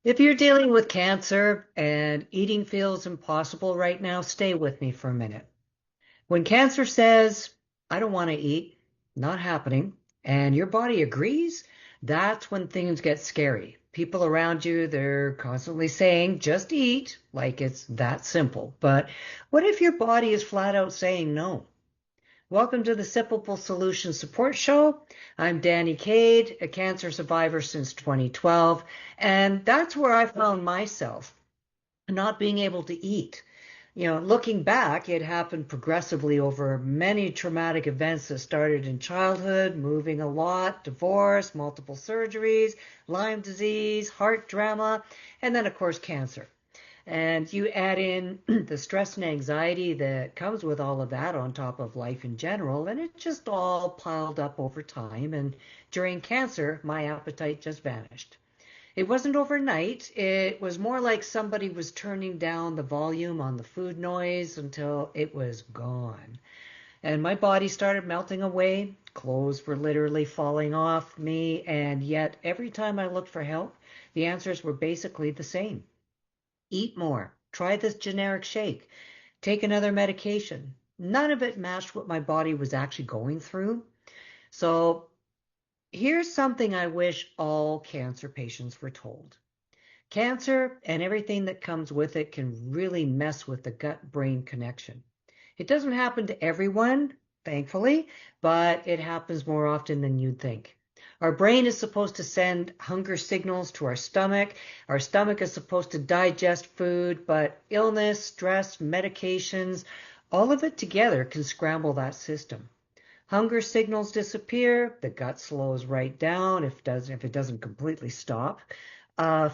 If you're dealing with cancer and eating feels impossible right now, stay with me for a minute. When cancer says, I don't want to eat, not happening, and your body agrees, that's when things get scary. People around you, they're constantly saying, just eat, like it's that simple. But what if your body is flat out saying no? Welcome to the Simple Solution Support Show. I'm Danny Cade, a cancer survivor since 2012, and that's where I found myself not being able to eat. Looking back, it happened progressively over many traumatic events that started in childhood, moving a lot, divorce, multiple surgeries, Lyme disease, heart drama, and then, of course, cancer. And you add in the stress and anxiety that comes with all of that on top of life in general, and it just all piled up over time. And during cancer, my appetite just vanished. It wasn't overnight. It was more like somebody was turning down the volume on the food noise until it was gone. And my body started melting away. Clothes were literally falling off me. And yet, every time I looked for help, the answers were basically the same. Eat more. Try this generic shake. Take another medication. None of it matched what my body was actually going through. So here's something I wish all cancer patients were told. Cancer and everything that comes with it can really mess with the gut-brain connection. It doesn't happen to everyone, thankfully, but it happens more often than you'd think. Our brain is supposed to send hunger signals to our stomach. Our stomach is supposed to digest food, but illness, stress, medications, all of it together can scramble that system. Hunger signals disappear, the gut slows right down if it doesn't completely stop.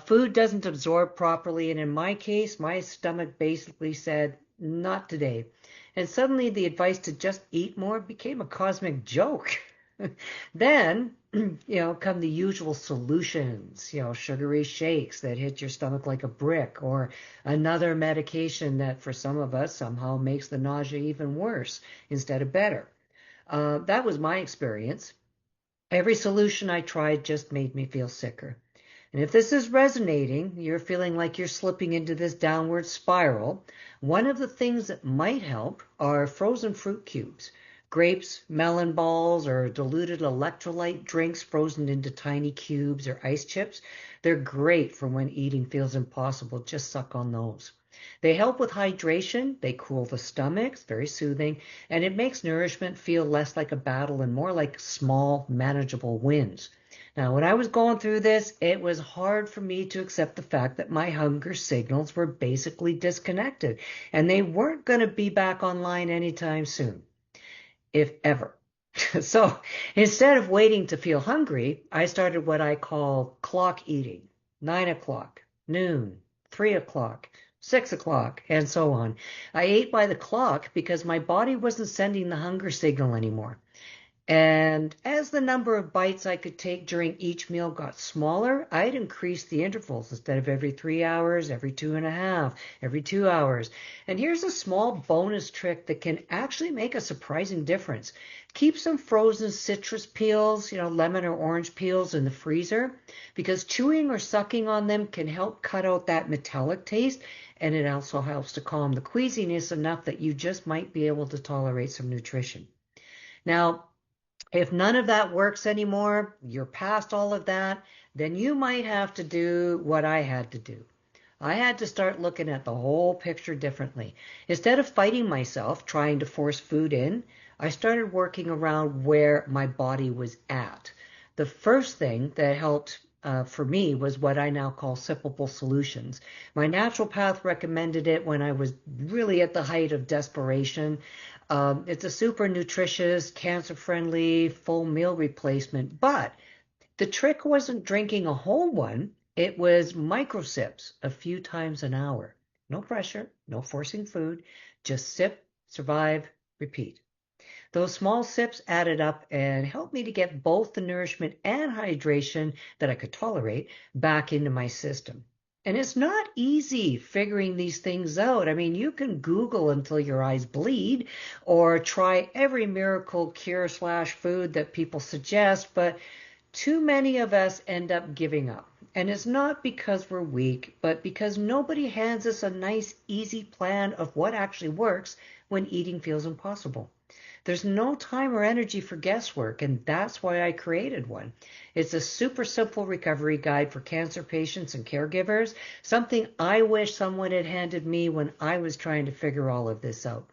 Food doesn't absorb properly, and in my case, my stomach basically said, not today. And suddenly the advice to just eat more became a cosmic joke. Then, come the usual solutions, sugary shakes that hit your stomach like a brick, or another medication that for some of us somehow makes the nausea even worse instead of better. That was my experience. Every solution I tried just made me feel sicker. And if this is resonating, you're feeling like you're slipping into this downward spiral, one of the things that might help are frozen fruit cubes. Grapes, melon balls, or diluted electrolyte drinks frozen into tiny cubes or ice chips. They're great for when eating feels impossible. Just suck on those. They help with hydration, they cool the stomach, it's very soothing, and it makes nourishment feel less like a battle and more like small, manageable wins. Now, when I was going through this, it was hard for me to accept the fact that my hunger signals were basically disconnected and they weren't going to be back online anytime soon, if ever. So instead of waiting to feel hungry, I started what I call clock eating. 9 o'clock, noon, 3 o'clock, 6 o'clock, and so on. I ate by the clock because my body wasn't sending the hunger signal anymore. And as the number of bites I could take during each meal got smaller, I'd increase the intervals instead of every 3 hours, every 2.5, every 2 hours. And here's a small bonus trick that can actually make a surprising difference. Keep some frozen citrus peels, lemon or orange peels in the freezer, because chewing or sucking on them can help cut out that metallic taste, and it also helps to calm the queasiness enough that you just might be able to tolerate some nutrition. Now, if none of that works anymore, you're past all of that, then you might have to do what I had to do. I had to start looking at the whole picture differently. Instead of fighting myself, trying to force food in, I started working around where my body was at. The first thing that helped for me was what I now call sippable solutions. My naturopath recommended it when I was really at the height of desperation. It's a super nutritious, cancer-friendly, full meal replacement, but the trick wasn't drinking a whole one. It was micro sips a few times an hour. No pressure, no forcing food, just sip, survive, repeat. Those small sips added up and helped me to get both the nourishment and hydration that I could tolerate back into my system. And it's not easy figuring these things out. I mean, you can Google until your eyes bleed or try every miracle cure slash food that people suggest, but too many of us end up giving up. And it's not because we're weak, but because nobody hands us a nice, easy plan of what actually works when eating feels impossible. There's no time or energy for guesswork, and that's why I created one. It's a super simple recovery guide for cancer patients and caregivers, something I wish someone had handed me when I was trying to figure all of this out.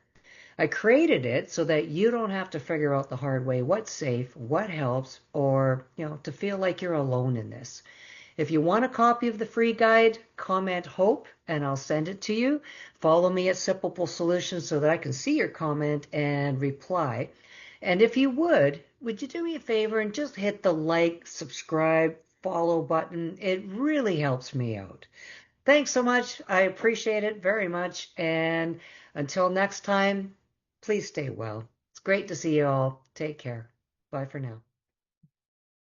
I created it so that you don't have to figure out the hard way what's safe, what helps, or, to feel like you're alone in this. If you want a copy of the free guide, comment HOPE and I'll send it to you. Follow me at Sippable Solutions so that I can see your comment and reply. And if you would you do me a favor and just hit the like, subscribe, follow button? It really helps me out. Thanks so much. I appreciate it very much. And until next time, please stay well. It's great to see you all. Take care. Bye for now.